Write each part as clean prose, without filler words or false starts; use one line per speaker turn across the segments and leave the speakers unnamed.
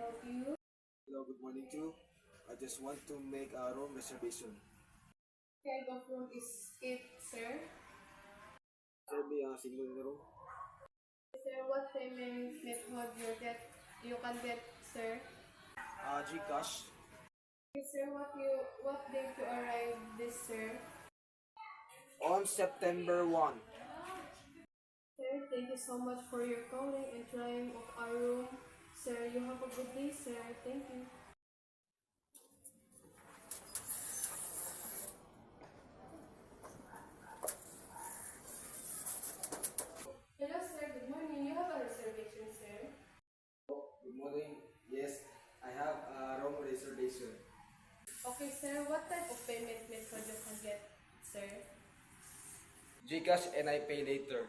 help you?
Hello, good morning too. I just want to make a room reservation.
Kind of room is it, sir?
Sir, be a single room.
Sir, what payment method you can get, sir?
Gcash.
Okay, sir, what date you arrive this, sir?
On September 1.
Sir, thank you so much for your calling and trying of our room. Sir, you have a good day, sir. Thank you. Hello, sir. Good morning. You have a reservation, sir.
Good morning. Yes, I have a room reservation.
Okay, sir. What type of payment method you can get, sir?
Gcash and I pay later.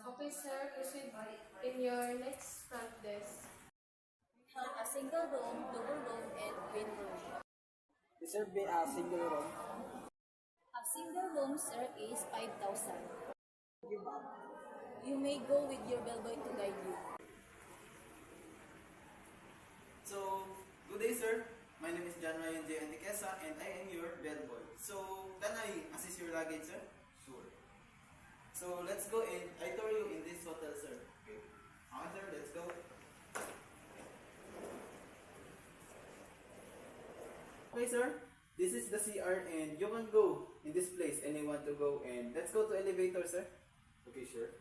Okay, sir. Proceed in your next front desk.
Have a single room, double room, and twin room.
Reserve me a single room.
A single room, sir, is 5,000.
Thank you, ma'am.
You may go with your bellboy to guide you.
So, good day, sir. My name is John Ryan J. Antiquesa, and I am your bellboy. So, can I assist your luggage, sir? Sure. So, let's go and I tour you in this hotel, sir. Okay. Okay, sir, let's go. Okay, sir. This is the CR, and you can go in this place and you want to go. And let's go to elevator, sir.
Okay, sure.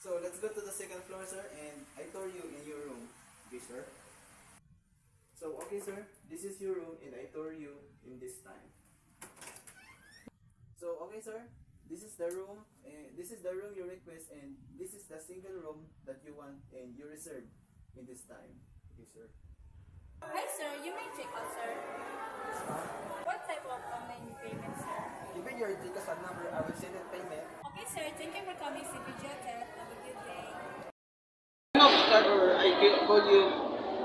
So, let's go to the second floor, sir, and I tour you in your room.
Okay, sir.
So, okay, sir, this is your room and I tour you in this time. So, okay, sir, this is the room. This is the room you request, and this is the single room that you want and you reserve in this time.
Okay, sir.
Hi, sir. You may check out, sir. What type of online payment, sir?
Given your Gcash phone number, I will send it payment.
Okay, sir. Thank you for coming to CPG Hotel. Have a good day.
No, sir, or I can call you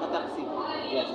a taxi.
Yes.